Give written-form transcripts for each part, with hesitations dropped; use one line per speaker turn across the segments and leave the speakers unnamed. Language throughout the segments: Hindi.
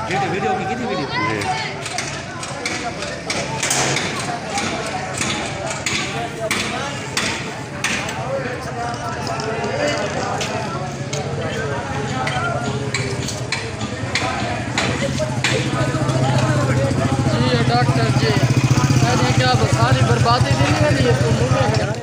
वीडियो की थी वीडियो
जी।
जी डॉक्टर जी, मैंने क्या सारी बर्बादी देने वाली है तो मुझे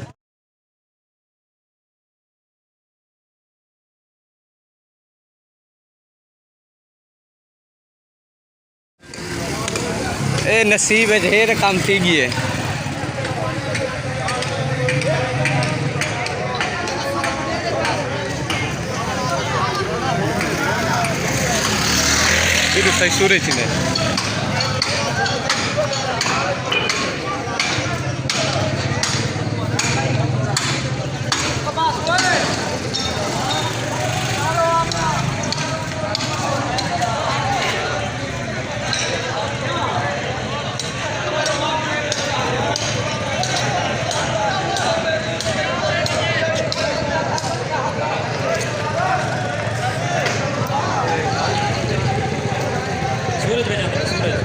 ए नसीब है ढेर काम थी गई है। ये सही सूरज ने
सूरज भेजा था सूरज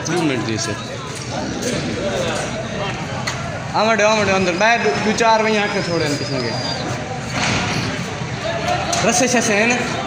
दो मिनट दी सर आमड़े आमड़े अंदर मैं दो चार वहीं आके छोड़े किसी के रस्से शसे हैं ना।